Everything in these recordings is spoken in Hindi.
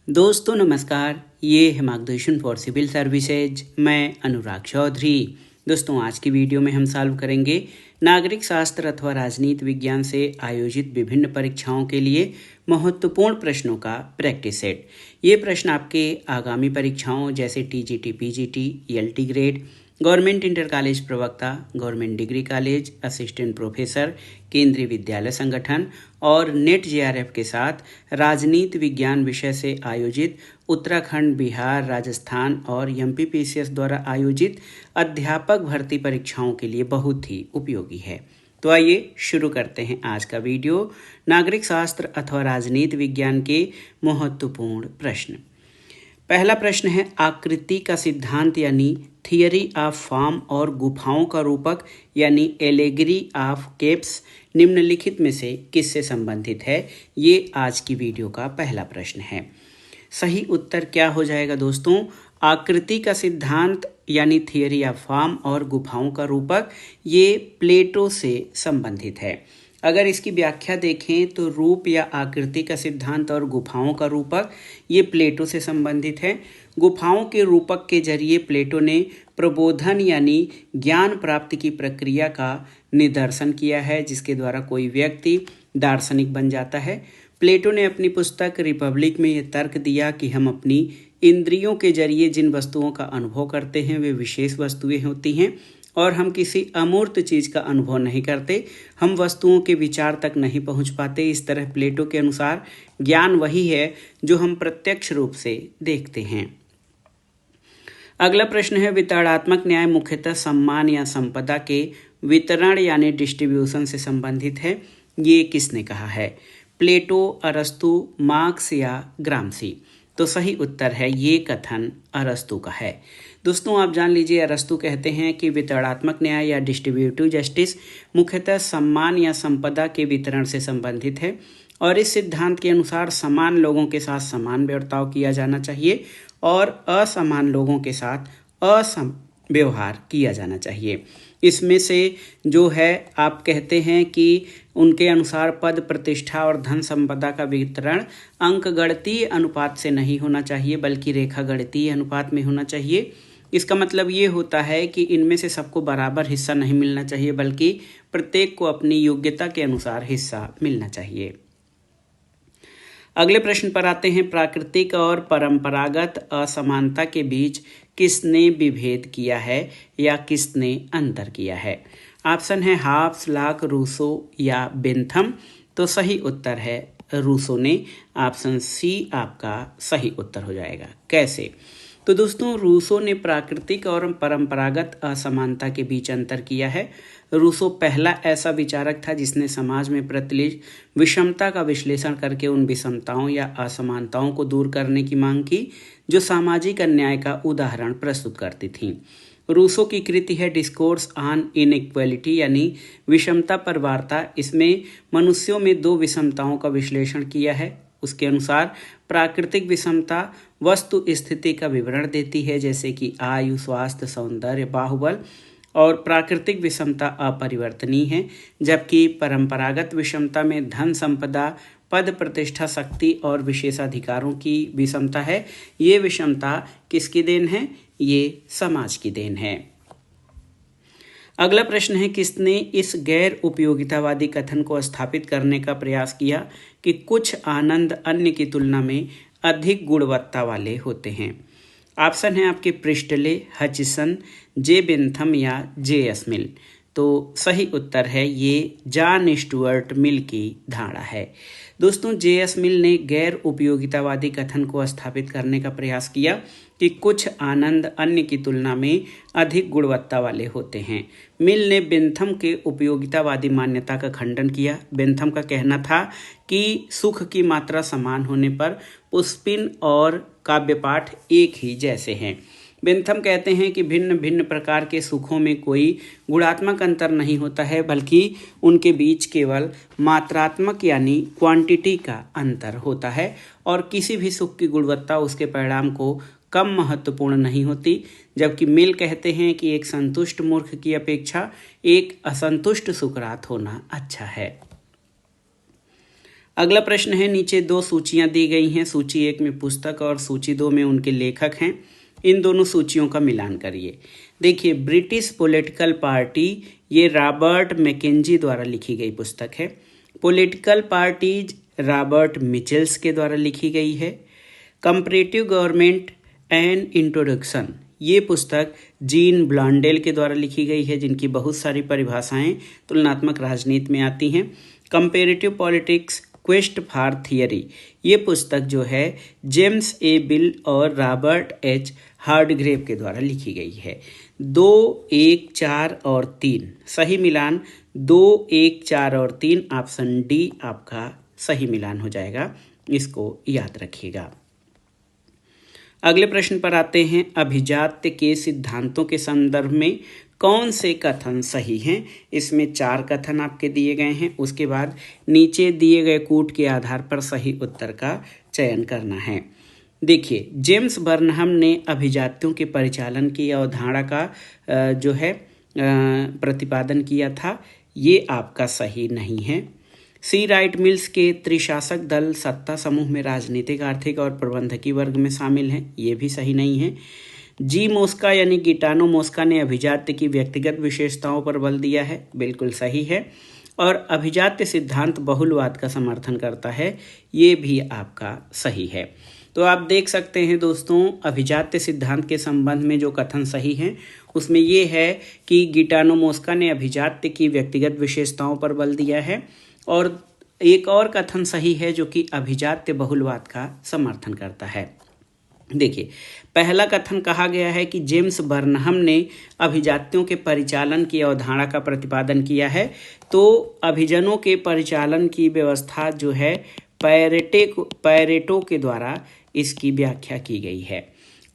दोस्तों नमस्कार, ये है मार्गदर्शन फॉर सिविल सर्विसेज। मैं अनुराग चौधरी। दोस्तों आज की वीडियो में हम सॉल्व करेंगे नागरिक शास्त्र अथवा राजनीति विज्ञान से आयोजित विभिन्न परीक्षाओं के लिए महत्वपूर्ण प्रश्नों का प्रैक्टिस सेट। ये प्रश्न आपके आगामी परीक्षाओं जैसे TGT, PGT, ELT grade, government inter college प्रवक्ता, government degree college, assistant professor, Kendriya Vidyalaya संगठन और नेट जेआरएफ के साथ राजनीति विज्ञान विषय से आयोजित उत्तराखंड, बिहार, राजस्थान और एमपीपीसीएस द्वारा आयोजित अध्यापक भर्ती परीक्षाओं के लिए बहुत ही उपयोगी है। तो आइए शुरू करते हैं आज का वीडियो। नागरिक शास्त्र अथवा राजनीति विज्ञान के महत्वपूर्ण प्रश्न। पहला प्रश्न है, आकृति का सिद्धांत यानी थियरी ऑफ फॉर्म और गुफाओं का रूपक यानी एलेगरी ऑफ केव्स निम्नलिखित में से किससे संबंधित है? ये आज की वीडियो का पहला प्रश्न है। सही उत्तर क्या हो जाएगा दोस्तों? आकृति का सिद्धांत यानी थियरी ऑफ फॉर्म और गुफाओं का रूपक ये प्लेटो से संबंधित है। अगर इसकी व्याख्या देखें तो रूप या आकृति का सिद्धांत और गुफाओं का रूपक ये प्लेटो से संबंधित है। गुफाओं के रूपक के जरिए प्लेटो ने प्रबोधन यानी ज्ञान प्राप्ति की प्रक्रिया का निदर्शन किया है, जिसके द्वारा कोई व्यक्ति दार्शनिक बन जाता है। प्लेटो ने अपनी पुस्तक रिपब्लिक में यह तर्क दिया कि हम अपनी इंद्रियों के जरिए जिन वस्तुओं का अनुभव करते हैं वे विशेष वस्तुएं होती हैं और हम किसी अमूर्त चीज़ का अनुभव नहीं करते, हम वस्तुओं के विचार तक नहीं पहुंच पाते। इस तरह प्लेटो के अनुसार ज्ञान वही है जो हम प्रत्यक्ष रूप से देखते हैं। अगला प्रश्न है, वितरणात्मक न्याय मुख्यतः सम्मान या संपदा के वितरण यानी डिस्ट्रीब्यूशन से संबंधित है। ये किसने कहा है? प्लेटो, अरस्तु, मार्क्स या ग्रामसी? तो सही उत्तर है ये कथन अरस्तु का है। दोस्तों आप जान लीजिए, अरस्तु कहते हैं कि वितरणात्मक न्याय या डिस्ट्रीब्यूटिव जस्टिस मुख्यतः सम्मान या संपदा के वितरण से संबंधित है और इस सिद्धांत के अनुसार समान लोगों के साथ समान बर्ताव किया जाना चाहिए और असमान लोगों के साथ असम व्यवहार किया जाना चाहिए। इसमें से जो है आप कहते हैं कि उनके अनुसार पद, प्रतिष्ठा और धन संपदा का वितरण अंकगणितीय अनुपात से नहीं होना चाहिए बल्कि रेखागणितीय अनुपात में होना चाहिए। इसका मतलब ये होता है कि इनमें से सबको बराबर हिस्सा नहीं मिलना चाहिए बल्कि प्रत्येक को अपनी योग्यता के अनुसार हिस्सा मिलना चाहिए। अगले प्रश्न पर आते हैं, प्राकृतिक और परंपरागत असमानता के बीच किसने विभेद किया है या किसने अंतर किया है? ऑप्शन है हाब्स, लॉक, रूसो या बेंथम। तो सही उत्तर है रूसो ने। ऑप्शन सी आपका सही उत्तर हो जाएगा। कैसे? तो दोस्तों रूसो ने प्राकृतिक और परंपरागत असमानता के बीच अंतर किया है। रूसो पहला ऐसा विचारक था जिसने समाज में प्रचलित विषमता का विश्लेषण करके उन विषमताओं या असमानताओं को दूर करने की मांग की जो सामाजिक अन्याय का उदाहरण प्रस्तुत करती थीं। रूसो की कृति है डिस्कोर्स ऑन इनइक्वालिटी यानी विषमता पर वार्ता। इसमें मनुष्यों में दो विषमताओं का विश्लेषण किया है। उसके अनुसार प्राकृतिक विषमता वस्तु स्थिति का विवरण देती है जैसे कि आयु, स्वास्थ्य, सौंदर्य, बाहुबल, और प्राकृतिक विषमता अपरिवर्तनीय है, जबकि परंपरागत विषमता में धन संपदा, पद, प्रतिष्ठा, शक्ति और विशेषाधिकारों की विषमता है। ये विषमता किसकी देन है? ये समाज की देन है। अगला प्रश्न है, किसने इस गैर उपयोगितावादी कथन को स्थापित करने का प्रयास किया कि कुछ आनंद अन्य की तुलना में अधिक गुणवत्ता वाले होते हैं? ऑप्शन है आपके प्रिस्टले, हचिसन, जे बेंथम या जे एस मिल। तो सही उत्तर है ये जॉन स्टुअर्ट मिल की धारणा है। दोस्तों जे एस मिल ने गैर उपयोगितावादी कथन को स्थापित करने का प्रयास किया कि कुछ आनंद अन्य की तुलना में अधिक गुणवत्ता वाले होते हैं। मिल ने बेंथम के उपयोगितावादी मान्यता का खंडन किया। बेंथम का कहना था कि सुख की मात्रा समान होने पर पुष्पिन और काव्यपाठ एक ही जैसे हैं। बेंथम कहते हैं कि भिन्न भिन्न प्रकार के सुखों में कोई गुणात्मक अंतर नहीं होता है बल्कि उनके बीच केवल मात्रात्मक यानी क्वांटिटी का अंतर होता है और किसी भी सुख की गुणवत्ता उसके परिणाम को कम महत्वपूर्ण नहीं होती। जबकि मिल कहते हैं कि एक संतुष्ट मूर्ख की अपेक्षा एक असंतुष्ट सुकरात होना अच्छा है। अगला प्रश्न है, नीचे दो सूचियां दी गई हैं, सूची 1 में पुस्तक और सूची 2 में उनके लेखक हैं, इन दोनों सूचियों का मिलान करिए। देखिए, ब्रिटिश पॉलिटिकल पार्टी, ये रॉबर्ट मैकेंजी द्वारा लिखी गई पुस्तक है। पॉलिटिकल पार्टीज रॉबर्ट मिचेल्स के द्वारा लिखी गई है। कंपैरेटिव गवर्नमेंट एंड इंट्रोडक्शन, ये पुस्तक जीन ब्लॉन्डेल के द्वारा लिखी गई है, जिनकी बहुत सारी परिभाषाएं तुलनात्मक राजनीति में आती हैं। Comparative politics quest for theory, ये पुस्तक जो है जेम्स ए बिल और रॉबर्ट एच हार्डग्रेव के द्वारा लिखी गई है। 2, 1, 4 और 3 सही मिलान, 2, 1, 4 और 3 ऑप्शन डी आपका सही मिलान हो जाएगा, इसको याद रखिएगा। अगले प्रश्न पर आते हैं, अभिजात्य के सिद्धांतों के संदर्भ में कौन से कथन सही हैं। इसमें 4 कथन आपके दिए गए हैं, उसके बाद नीचे दिए गए कूट के आधार पर सही उत्तर का चयन करना है। देखिए, जेम्स बर्नहम ने अभिजात्यों के परिचालन की अवधारणा का जो है प्रतिपादन किया था, ये आपका सही नहीं है। सी राइट मिल्स के त्रिशासक दल सत्ता समूह में राजनीतिक, आर्थिक और प्रबंधकीय वर्ग में शामिल हैं, ये भी सही नहीं है। जी मोस्का यानी गिटानो मोस्का ने अभिजात्य की व्यक्तिगत विशेषताओं पर बल दिया है, बिल्कुल सही है। और अभिजात्य सिद्धांत बहुलवाद का समर्थन करता है, ये भी आपका सही है। तो आप देख सकते हैं दोस्तों, अभिजात्य सिद्धांत के संबंध में जो कथन सही हैं उसमें ये है कि गिटानो मोस्का ने अभिजात्य की व्यक्तिगत विशेषताओं पर बल दिया है, और एक और कथन सही है जो कि अभिजात्य बहुलवाद का समर्थन करता है। देखिए, पहला कथन कहा गया है कि जेम्स बर्नहम ने अभिजात्यों के परिचालन की अवधारणा का प्रतिपादन किया है, तो अभिजनों के परिचालन की व्यवस्था जो है पैरेटो के द्वारा इसकी व्याख्या की गई है।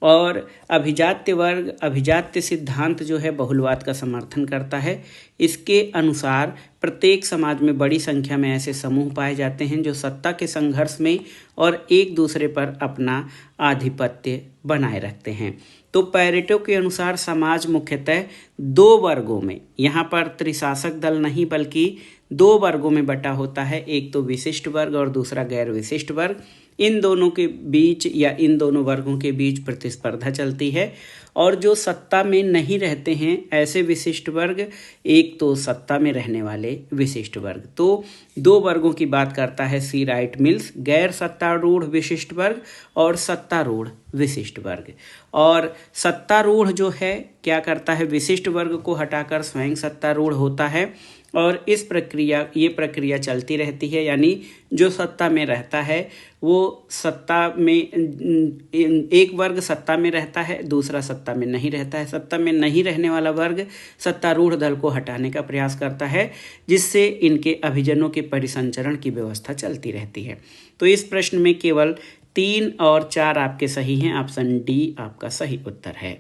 और अभिजात्य सिद्धांत जो है बहुलवाद का समर्थन करता है। इसके अनुसार प्रत्येक समाज में बड़ी संख्या में ऐसे समूह पाए जाते हैं जो सत्ता के संघर्ष में और एक दूसरे पर अपना आधिपत्य बनाए रखते हैं। तो पैरेटो के अनुसार समाज मुख्यतः 2 वर्गों में, यहाँ पर त्रिशासक दल नहीं बल्कि 2 वर्गों में बटा होता है, एक तो विशिष्ट वर्ग और दूसरा गैर विशिष्ट वर्ग। इन दोनों के बीच या इन दोनों वर्गों के बीच प्रतिस्पर्धा चलती है, और जो सत्ता में नहीं रहते हैं ऐसे विशिष्ट वर्ग, एक तो सत्ता में रहने वाले विशिष्ट वर्ग। तो 2 वर्गों की बात करता है सी राइट मिल्स, गैर सत्तारूढ़ विशिष्ट वर्ग और सत्तारूढ़ विशिष्ट वर्ग। और सत्तारूढ़ जो है क्या करता है, विशिष्ट वर्ग को हटाकर स्वयं सत्तारूढ़ होता है, और ये प्रक्रिया चलती रहती है। यानी जो सत्ता में रहता है वो सत्ता में, एक वर्ग सत्ता में रहता है, दूसरा सत्ता में नहीं रहता है। सत्ता में नहीं रहने वाला वर्ग सत्तारूढ़ दल को हटाने का प्रयास करता है, जिससे इनके अभिजनों के परिसंचरण की व्यवस्था चलती रहती है। तो इस प्रश्न में केवल 3 और 4 आपके सही हैं, ऑप्शन डी आपका सही उत्तर है।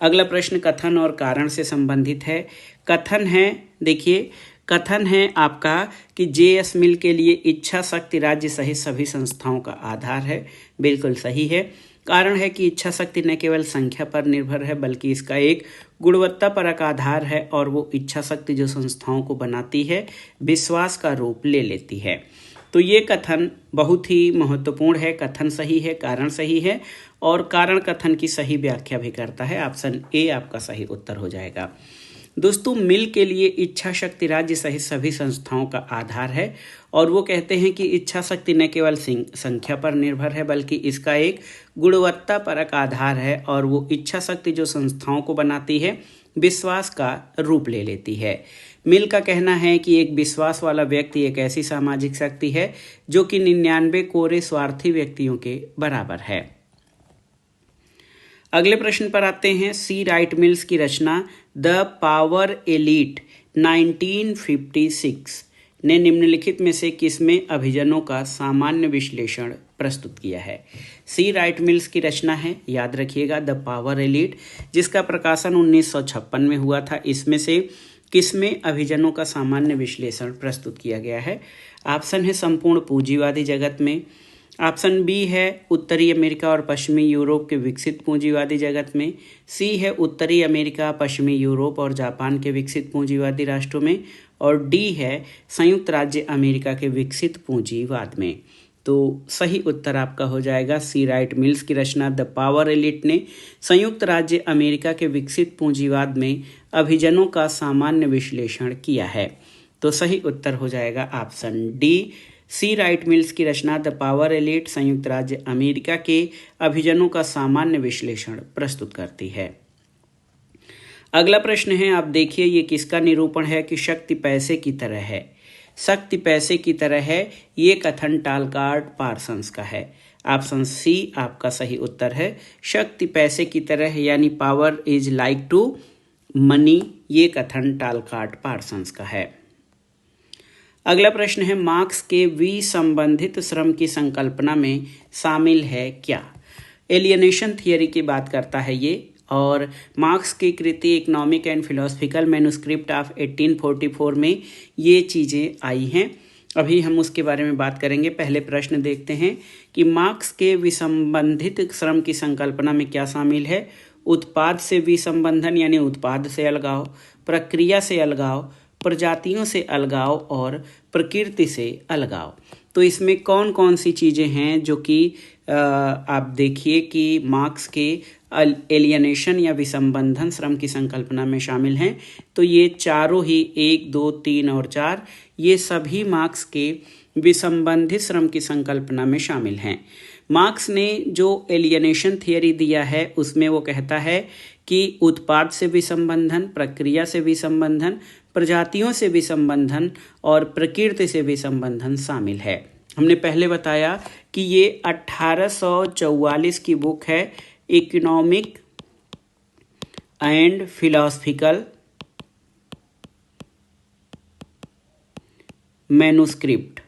अगला प्रश्न कथन और कारण से संबंधित है। कथन है, देखिए कथन है आपका कि जेएस मिल के लिए इच्छा शक्ति राज्य सहित सभी संस्थाओं का आधार है, बिल्कुल सही है। कारण है कि इच्छा शक्ति न केवल संख्या पर निर्भर है बल्कि इसका एक गुणवत्तापरक आधार है, और वो इच्छा शक्ति जो संस्थाओं को बनाती है विश्वास का रूप ले लेती है। तो ये कथन बहुत ही महत्वपूर्ण है, कथन सही है, कारण सही है, और कारण कथन की सही व्याख्या भी करता है। ऑप्शन ए आपका सही उत्तर हो जाएगा। दोस्तों, मिल के लिए इच्छा शक्ति राज्य सहित सभी संस्थाओं का आधार है, और वो कहते हैं कि इच्छा शक्ति न केवल संख्या पर निर्भर है बल्कि इसका एक गुणवत्तापरक आधार है, और वो इच्छा शक्ति जो संस्थाओं को बनाती है विश्वास का रूप ले लेती है। मिल का कहना है कि एक विश्वास वाला व्यक्ति एक ऐसी सामाजिक शक्ति है जो कि 99 कोरे स्वार्थी व्यक्तियों के बराबर है। अगले प्रश्न पर आते हैं। सी राइट मिल्स की रचना द पावर एलीट 1956 ने निम्नलिखित में से किसमें अभिजनों का सामान्य विश्लेषण प्रस्तुत किया है। सी राइट मिल्स की रचना है, याद रखिएगा, द पावर एलीट, जिसका प्रकाशन 1956 में हुआ था। इसमें से किसमें अभिजनों का सामान्य विश्लेषण प्रस्तुत किया गया है। ऑप्शन है संपूर्ण पूंजीवादी जगत में, ऑप्शन बी है उत्तरी अमेरिका और पश्चिमी यूरोप के विकसित पूंजीवादी जगत में, सी है उत्तरी अमेरिका, पश्चिमी यूरोप और जापान के विकसित पूंजीवादी राष्ट्रों में, और डी है संयुक्त राज्य अमेरिका के विकसित पूंजीवाद में। तो सही उत्तर आपका हो जाएगा सी। राइट मिल्स की रचना द पावर एलिट ने संयुक्त राज्य अमेरिका के विकसित पूंजीवाद में अभिजनों का सामान्य विश्लेषण किया है। तो सही उत्तर हो जाएगा ऑप्शन डी। सी। राइट मिल्स की रचना द पावर एलिट संयुक्त राज्य अमेरिका के अभिजनों का सामान्य विश्लेषण प्रस्तुत करती है। अगला प्रश्न है, आप देखिए ये किसका निरूपण है कि शक्ति पैसे की तरह है। शक्ति पैसे की तरह है, ये कथन टालकार्ड पार्सन्स का है। ऑप्शन सी आपका सही उत्तर है। शक्ति पैसे की तरह है यानी power is like to money, ये कथन टालकार्ड पार्सन्स का है। अगला प्रश्न है, मार्क्स के विसंबंधित श्रम की संकल्पना में शामिल है क्या। एलियनेशन थियरी की बात करता है ये, और मार्क्स की कृति economic and philosophical manuscript of 1844 में ये चीज़ें आई हैं। अभी हम उसके बारे में बात करेंगे। पहले प्रश्न देखते हैं कि मार्क्स के विसंबंधित श्रम की संकल्पना में क्या शामिल है। उत्पाद से विसंबंधन यानी उत्पाद से अलगाव, प्रक्रिया से अलगाव, प्रजातियों से अलगाव और प्रकृति से अलगाव। तो इसमें कौन कौन सी चीज़ें हैं जो कि आप देखिए कि मार्क्स के एलियनेशन या विसंबंधन श्रम की संकल्पना में शामिल हैं। तो ये चारों ही 1, 2, 3 और 4 ये सभी मार्क्स के विसंबंधित श्रम की संकल्पना में शामिल हैं। मार्क्स ने जो एलियनेशन थियरी दिया है उसमें वो कहता है कि उत्पाद से विसंबंधन, प्रक्रिया से विसंबंधन, प्रजातियों से विसंबंधन और प्रकृति से विसंबंधन शामिल है। हमने पहले बताया कि ये 1844 की बुक है इकोनॉमिक एंड फिलोसफिकल मैन्युस्क्रिप्ट।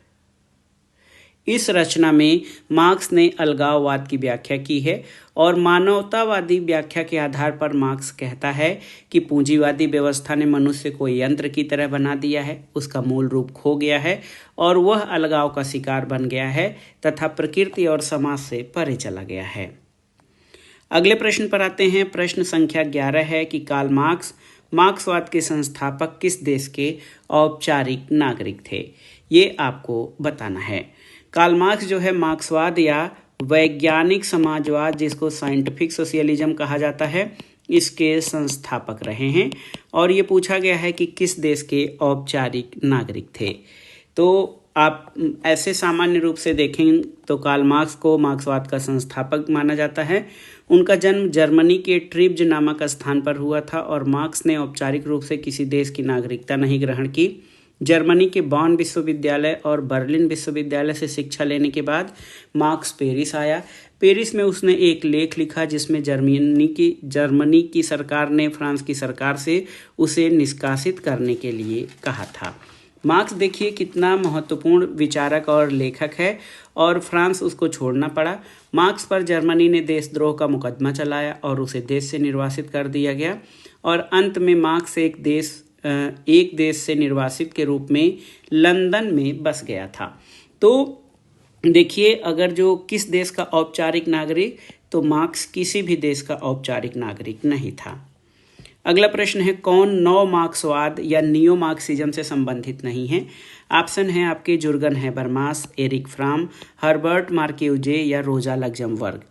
इस रचना में मार्क्स ने अलगाववाद की व्याख्या की है और मानवतावादी व्याख्या के आधार पर मार्क्स कहता है कि पूंजीवादी व्यवस्था ने मनुष्य को यंत्र की तरह बना दिया है, उसका मूल रूप खो गया है और वह अलगाव का शिकार बन गया है तथा प्रकृति और समाज से परे चला गया है। अगले प्रश्न पर आते हैं। प्रश्न संख्या 11 है कि कार्ल मार्क्स मार्क्सवाद के संस्थापक किस देश के औपचारिक नागरिक थे। ये आपको बताना है। कार्ल मार्क्स जो है मार्क्सवाद या वैज्ञानिक समाजवाद, जिसको साइंटिफिक सोशलिज्म कहा जाता है, इसके संस्थापक रहे हैं और ये पूछा गया है कि किस देश के औपचारिक नागरिक थे। तो आप ऐसे सामान्य रूप से देखें तो कार्ल मार्क्स को मार्क्सवाद का संस्थापक माना जाता है। उनका जन्म जर्मनी के ट्रिब्ज नामक स्थान पर हुआ था और मार्क्स ने औपचारिक रूप से किसी देश की नागरिकता नहीं ग्रहण की। जर्मनी के बॉन विश्वविद्यालय और बर्लिन विश्वविद्यालय से शिक्षा लेने के बाद मार्क्स पेरिस आया। पेरिस में उसने एक लेख लिखा जिसमें जर्मनी की सरकार ने फ्रांस की सरकार से उसे निष्कासित करने के लिए कहा था। मार्क्स देखिए कितना महत्वपूर्ण विचारक और लेखक है और फ्रांस उसको छोड़ना पड़ा। मार्क्स पर जर्मनी ने देशद्रोह का मुकदमा चलाया और उसे देश से निर्वासित कर दिया गया और अंत में मार्क्स एक देश से निर्वासित के रूप में लंदन में बस गया था। तो देखिए अगर जो किस देश का औपचारिक नागरिक, तो मार्क्स किसी भी देश का औपचारिक नागरिक नहीं था। अगला प्रश्न है, कौन नव मार्क्सवाद या नियो मार्क्सिज्म से संबंधित नहीं है। ऑप्शन है आपके Jurgen Habermas, Erich Fromm, Herbert Marcuse या रोजा लग्जमबर्ग।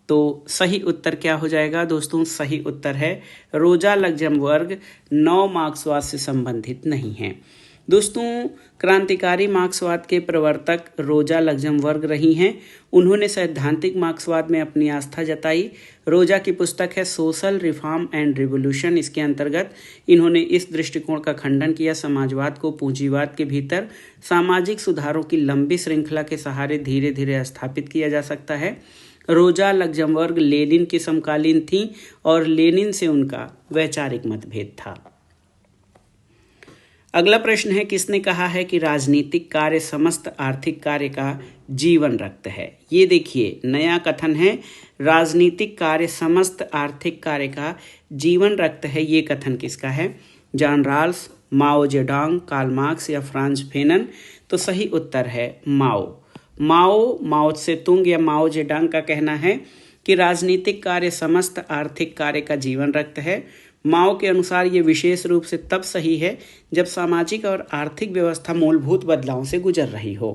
तो सही उत्तर क्या हो जाएगा दोस्तों? सही उत्तर है रोजा लग्जमबर्ग नव मार्क्सवाद से संबंधित नहीं है। दोस्तों क्रांतिकारी मार्क्सवाद के प्रवर्तक रोजा लग्जमबर्ग रही हैं। उन्होंने सैद्धांतिक मार्क्सवाद में अपनी आस्था जताई। रोजा की पुस्तक है सोशल रिफॉर्म एंड रिवोल्यूशन। इसके अंतर्गत इन्होंने इस दृष्टिकोण का खंडन किया, समाजवाद को पूंजीवाद के भीतर सामाजिक सुधारों की लंबी श्रृंखला के सहारे धीरे धीरे स्थापित किया जा सकता है। रोजा लग्जमबर्ग लेनिन की समकालीन थीं और लेनिन से उनका वैचारिक मतभेद था। अगला प्रश्न है, किसने कहा है कि राजनीतिक कार्य समस्त आर्थिक कार्य का जीवन रक्त है। ये देखिए नया कथन है, राजनीतिक कार्य समस्त आर्थिक कार्य का जीवन रक्त है। ये कथन किसका है? John Rawls, Mao Zedong, Karl Marx या फ्रांज फेनन। तो सही उत्तर है माओ से तुंग या माओ जेडोंग का कहना है कि राजनीतिक कार्य समस्त आर्थिक कार्य का जीवन रक्त है। माओ के अनुसार ये विशेष रूप से तब सही है जब सामाजिक और आर्थिक व्यवस्था मूलभूत बदलावों से गुजर रही हो।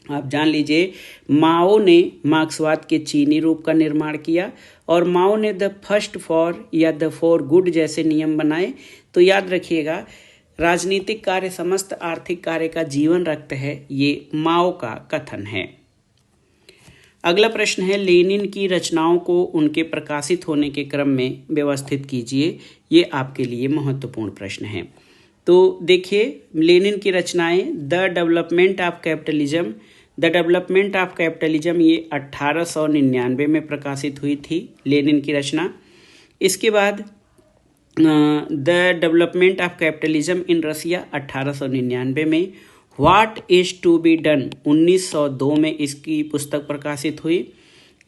आप जान लीजिए, माओ ने मार्क्सवाद के चीनी रूप का निर्माण किया और माओ ने द फर्स्ट फॉर या द फॉर गुड जैसे नियम बनाए। तो याद रखिएगा, राजनीतिक कार्य समस्त आर्थिक कार्य का जीवन रक्त है, ये माओ का कथन है। अगला प्रश्न है, लेनिन की रचनाओं को उनके प्रकाशित होने के क्रम में व्यवस्थित कीजिए। ये आपके लिए महत्वपूर्ण प्रश्न है। तो देखिए, लेनिन की रचनाएं द डेवलपमेंट ऑफ कैपिटलिज्म ये 1899 में प्रकाशित हुई थी, लेनिन की रचना। इसके बाद the development of capitalism in Russia 1899 में। What is to be done 1902 में इसकी पुस्तक प्रकाशित हुई।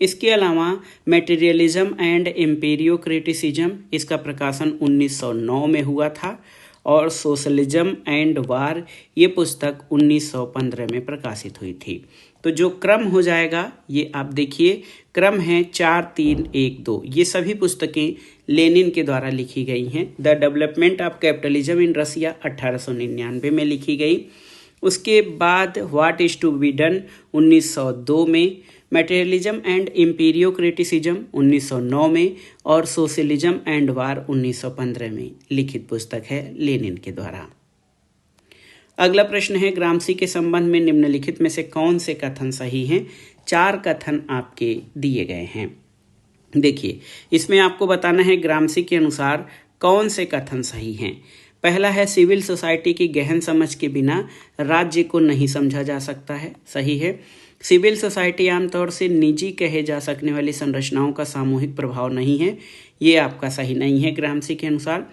इसके अलावा मटेरियलिज्म एंड एम्पीरियो क्रिटिसिज्म, इसका प्रकाशन 1909 में हुआ था। और सोशलिज्म एंड वार, ये पुस्तक 1915 में प्रकाशित हुई थी। तो जो क्रम हो जाएगा, ये आप देखिए, क्रम है 4, 3, 1, 2। ये सभी पुस्तकें लेनिन के द्वारा लिखी गई हैं। The development of capitalism in Russia 1899 में लिखी गई। उसके बाद what is to be done 1902 में, मटेरियलिज्म एंड इम्पीरियो क्रिटिसिज्म 1909 में और सोशलिज्म एंड वार 1915 में लिखित पुस्तक है लेनिन के द्वारा। अगला प्रश्न है, ग्राम्सी के संबंध में निम्नलिखित में से कौन से कथन सही हैं। 4 कथन आपके दिए गए हैं। देखिए, इसमें आपको बताना है ग्राम्सी के अनुसार कौन से कथन सही हैं। पहला है, सिविल सोसाइटी की गहन समझ के बिना राज्य को नहीं समझा जा सकता है, सही है। सिविल सोसाइटी आमतौर से निजी कहे जा सकने वाली संरचनाओं का सामूहिक प्रभाव नहीं है, ये आपका सही नहीं है ग्राम्सी के अनुसार।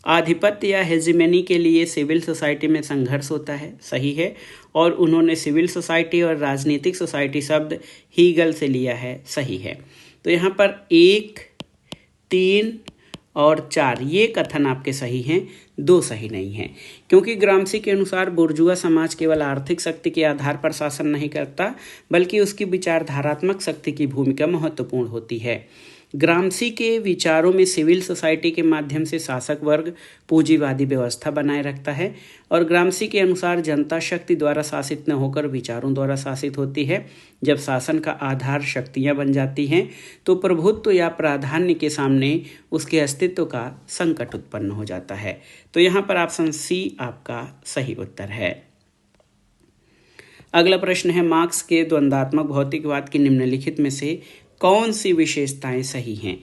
आधिपत्य या हेजिमनी के लिए सिविल सोसाइटी में संघर्ष होता है, सही है। और उन्होंने सिविल सोसाइटी और राजनीतिक सोसाइटी शब्द हीगल से लिया है, सही है। तो यहाँ पर 1, 3 और 4 ये कथन आपके सही हैं, 2 सही नहीं हैं। क्योंकि ग्राम्सी के अनुसार बुर्जुआ समाज केवल आर्थिक शक्ति के आधार पर शासन नहीं करता, बल्कि उसकी विचारधारात्मक शक्ति की भूमिका महत्वपूर्ण होती है। ग्राम्सी के विचारों में सिविल सोसाइटी के माध्यम से शासक वर्ग पूंजीवादी व्यवस्था बनाए रखता है और ग्राम्सी के अनुसार जनता शक्ति द्वारा शासित न होकर विचारों द्वारा शासित होती है। जब शासन का आधार शक्तियां बन जाती हैं तो प्रभुत्व या प्राधान्य के सामने उसके अस्तित्व का संकट उत्पन्न हो जाता है। तो यहाँ पर ऑप्शन सी आपका सही उत्तर है। अगला प्रश्न है, मार्क्स के द्वंद्वात्मक भौतिकवाद की निम्नलिखित में से कौन सी विशेषताएं सही हैं।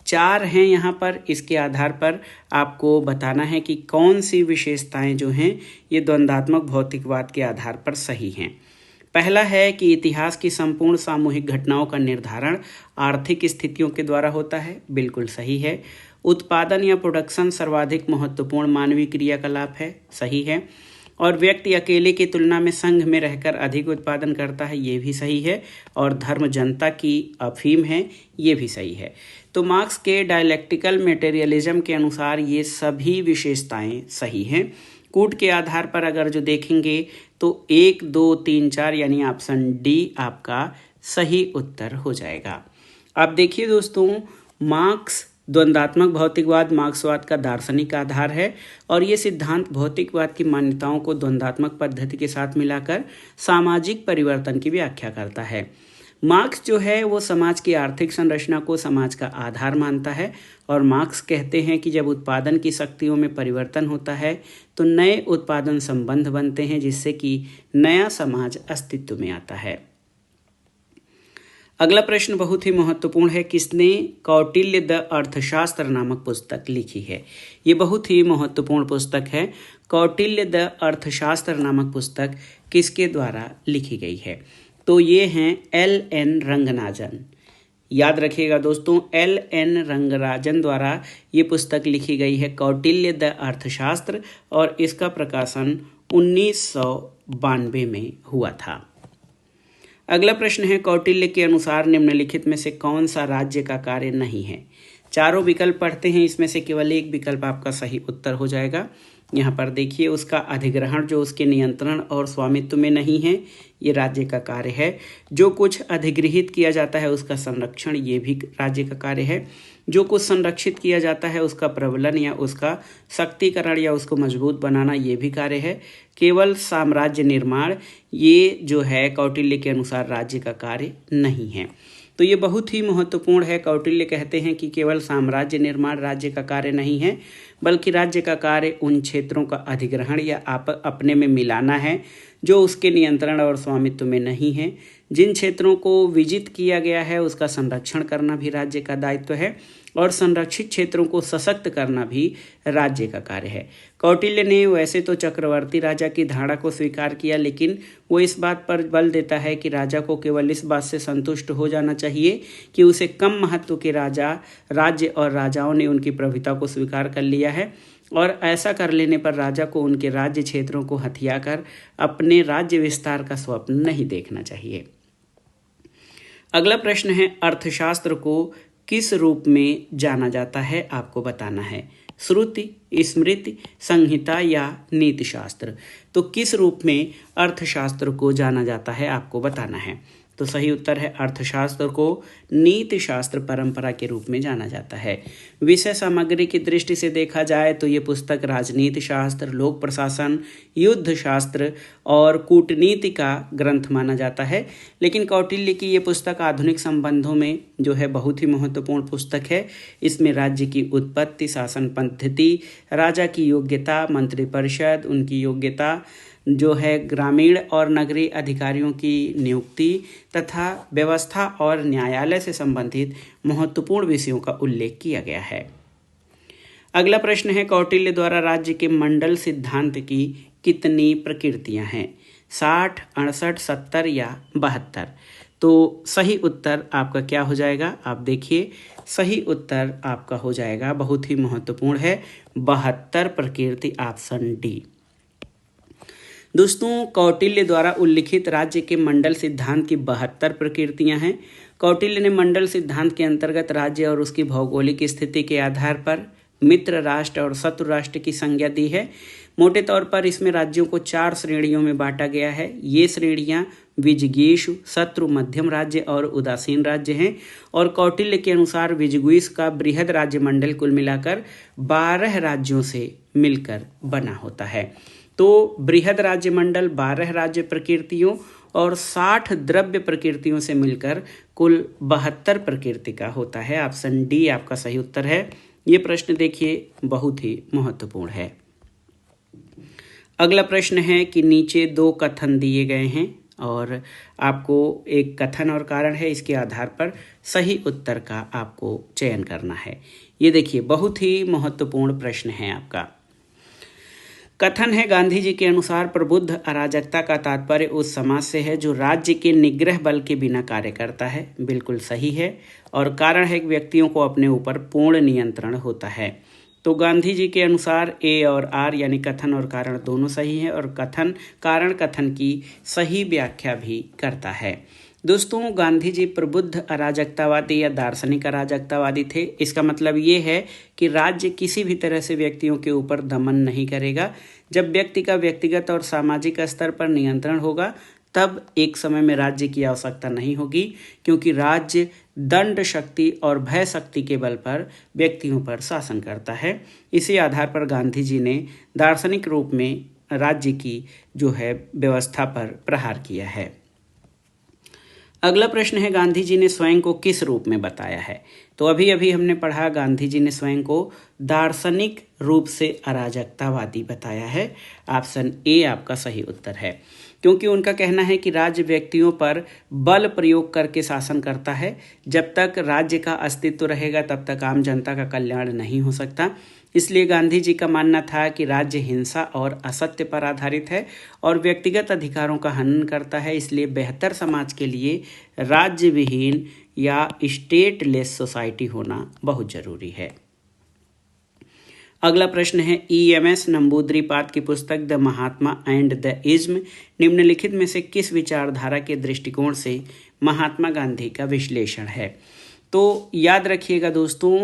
4 हैं यहाँ पर, इसके आधार पर आपको बताना है कि कौन सी विशेषताएं जो हैं ये द्वंद्वात्मक भौतिकवाद के आधार पर सही हैं। पहला है कि इतिहास की संपूर्ण सामूहिक घटनाओं का निर्धारण आर्थिक स्थितियों के द्वारा होता है, बिल्कुल सही है। उत्पादन या प्रोडक्शन सर्वाधिक महत्वपूर्ण मानवीय क्रियाकलाप है, सही है। और व्यक्ति अकेले की तुलना में संघ में रहकर अधिक उत्पादन करता है, ये भी सही है। और धर्म जनता की अफीम है, ये भी सही है। तो मार्क्स के डायलेक्टिकल मटेरियलिज्म के अनुसार ये सभी विशेषताएं सही हैं। कूट के आधार पर अगर जो देखेंगे तो 1, 2, 3, 4 यानी ऑप्शन डी आपका सही उत्तर हो जाएगा। अब देखिए दोस्तों, मार्क्स द्वंद्वात्मक भौतिकवाद मार्क्सवाद का दार्शनिक आधार है और ये सिद्धांत भौतिकवाद की मान्यताओं को द्वंद्वात्मक पद्धति के साथ मिलाकर सामाजिक परिवर्तन की व्याख्या करता है। मार्क्स जो है वो समाज की आर्थिक संरचना को समाज का आधार मानता है और मार्क्स कहते हैं कि जब उत्पादन की शक्तियों में परिवर्तन होता है तो नए उत्पादन संबंध बनते हैं जिससे कि नया समाज अस्तित्व में आता है। अगला प्रश्न बहुत ही महत्वपूर्ण है, किसने कौटिल्य द अर्थशास्त्र नामक पुस्तक लिखी है। ये बहुत ही महत्वपूर्ण पुस्तक है। कौटिल्य द अर्थशास्त्र नामक पुस्तक किसके द्वारा लिखी गई है। तो ये हैं L.N. रंगराजन। याद रखिएगा दोस्तों, L.N. रंगराजन द्वारा ये पुस्तक लिखी गई है कौटिल्य द अर्थशास्त्र और इसका प्रकाशन 1992 में हुआ था। अगला प्रश्न है, कौटिल्य के अनुसार निम्नलिखित में से कौन सा राज्य का कार्य नहीं है। चारों विकल्प पढ़ते हैं, इसमें से केवल एक विकल्प आपका सही उत्तर हो जाएगा। यहाँ पर देखिए उसका अधिग्रहण जो उसके नियंत्रण और स्वामित्व में नहीं है, ये राज्य का कार्य है। जो कुछ अधिगृहित किया जाता है उसका संरक्षण, ये भी राज्य का कार्य है। जो कुछ संरक्षित किया जाता है उसका प्रबलन या उसका शक्तिकरण या उसको मजबूत बनाना, ये भी कार्य है। केवल साम्राज्य निर्माण, ये जो है कौटिल्य के अनुसार राज्य का कार्य नहीं है। तो ये बहुत ही महत्वपूर्ण है। कौटिल्य कहते हैं कि केवल साम्राज्य निर्माण राज्य का कार्य नहीं है, बल्कि राज्य का कार्य उन क्षेत्रों का अधिग्रहण या अपने में मिलाना है जो उसके नियंत्रण और स्वामित्व में नहीं है। जिन क्षेत्रों को विजित किया गया है उसका संरक्षण करना भी राज्य का दायित्व है, और संरक्षित क्षेत्रों को सशक्त करना भी राज्य का कार्य है। कौटिल्य ने वैसे तो चक्रवर्ती राजा की धारणा को स्वीकार किया, लेकिन वो इस बात पर बल देता है कि राजा को केवल इस बात से संतुष्ट हो जाना चाहिए कि उसे कम महत्व के राज्य और राजाओं ने उनकी प्रभुता को स्वीकार कर लिया है, और ऐसा कर लेने पर राजा को उनके राज्य क्षेत्रों को हथियाकर अपने राज्य विस्तार का स्वप्न नहीं देखना चाहिए। अगला प्रश्न है, अर्थशास्त्र को किस रूप में जाना जाता है, आपको बताना है। श्रुति, स्मृति, संहिता या नीति शास्त्र। तो किस रूप में अर्थशास्त्र को जाना जाता है आपको बताना है। तो सही उत्तर है, अर्थशास्त्र को नीति शास्त्र परंपरा के रूप में जाना जाता है। विषय सामग्री की दृष्टि से देखा जाए तो ये पुस्तक राजनीति शास्त्र, लोक प्रशासन, युद्ध शास्त्र और कूटनीति का ग्रंथ माना जाता है। लेकिन कौटिल्य की ये पुस्तक आधुनिक संबंधों में जो है बहुत ही महत्वपूर्ण पुस्तक है। इसमें राज्य की उत्पत्ति, शासन पद्धति, राजा की योग्यता, मंत्रिपरिषद, उनकी योग्यता जो है, ग्रामीण और नगरीय अधिकारियों की नियुक्ति तथा व्यवस्था और न्यायालय से संबंधित महत्वपूर्ण विषयों का उल्लेख किया गया है। अगला प्रश्न है, कौटिल्य द्वारा राज्य के मंडल सिद्धांत की कितनी प्रकृतियां हैं? 60, 68, 70 या 72? तो सही उत्तर आपका क्या हो जाएगा, आप देखिए। सही उत्तर आपका हो जाएगा, बहुत ही महत्वपूर्ण है, 72 प्रकृति, ऑप्शन डी। दोस्तों, कौटिल्य द्वारा उल्लिखित राज्य के मंडल सिद्धांत की 72 प्रकृतियां हैं। कौटिल्य ने मंडल सिद्धांत के अंतर्गत राज्य और उसकी भौगोलिक स्थिति के आधार पर मित्र राष्ट्र और शत्रु राष्ट्र की संज्ञा दी है। मोटे तौर पर इसमें राज्यों को 4 श्रेणियों में बांटा गया है। ये श्रेणियां विजिगीषु, शत्रु, मध्यम राज्य और उदासीन राज्य हैं। और कौटिल्य के अनुसार विजिगीष का बृहद राज्य मंडल कुल मिलाकर 12 राज्यों से मिलकर बना होता है। तो बृहद राज्य मंडल 12 राज्य प्रकृतियों और 60 द्रव्य प्रकृतियों से मिलकर कुल 72 प्रकृति का होता है। ऑप्शन डी आपका सही उत्तर है। ये प्रश्न देखिए बहुत ही महत्वपूर्ण है। अगला प्रश्न है कि नीचे 2 कथन दिए गए हैं और आपको एक कथन और कारण है, इसके आधार पर सही उत्तर का आपको चयन करना है। ये देखिए बहुत ही महत्वपूर्ण प्रश्न है आपका। कथन है, गांधी जी के अनुसार प्रबुद्ध अराजकता का तात्पर्य उस समाज से है जो राज्य के निग्रह बल के बिना कार्य करता है। बिल्कुल सही है। और कारण है कि व्यक्तियों को अपने ऊपर पूर्ण नियंत्रण होता है। तो गांधी जी के अनुसार ए और आर यानी कथन और कारण दोनों सही है, और कारण कथन की सही व्याख्या भी करता है। दोस्तों, गांधी जी प्रबुद्ध अराजकतावादी या दार्शनिक अराजकतावादी थे। इसका मतलब ये है कि राज्य किसी भी तरह से व्यक्तियों के ऊपर दमन नहीं करेगा। जब व्यक्ति का व्यक्तिगत और सामाजिक स्तर पर नियंत्रण होगा तब एक समय में राज्य की आवश्यकता नहीं होगी, क्योंकि राज्य दंड शक्ति और भय शक्ति के बल पर व्यक्तियों पर शासन करता है। इसी आधार पर गांधी जी ने दार्शनिक रूप में राज्य की जो है व्यवस्था पर प्रहार किया है। अगला प्रश्न है, गांधी जी ने स्वयं को किस रूप में बताया है? तो अभी अभी हमने पढ़ा, गांधी जी ने स्वयं को दार्शनिक रूप से अराजकतावादी बताया है। ऑप्शन ए आपका सही उत्तर है, क्योंकि उनका कहना है कि राज्य व्यक्तियों पर बल प्रयोग करके शासन करता है। जब तक राज्य का अस्तित्व रहेगा तब तक आम जनता का कल्याण नहीं हो सकता। इसलिए गांधी जी का मानना था कि राज्य हिंसा और असत्य पर आधारित है और व्यक्तिगत अधिकारों का हनन करता है। इसलिए बेहतर समाज के लिए राज्य विहीन या स्टेटलेस सोसाइटी होना बहुत जरूरी है। अगला प्रश्न है, EMS नंबूद्रीपाद की पुस्तक the Mahatma and the ism निम्नलिखित में से किस विचारधारा के दृष्टिकोण से महात्मा गांधी का विश्लेषण है? तो याद रखिएगा दोस्तों,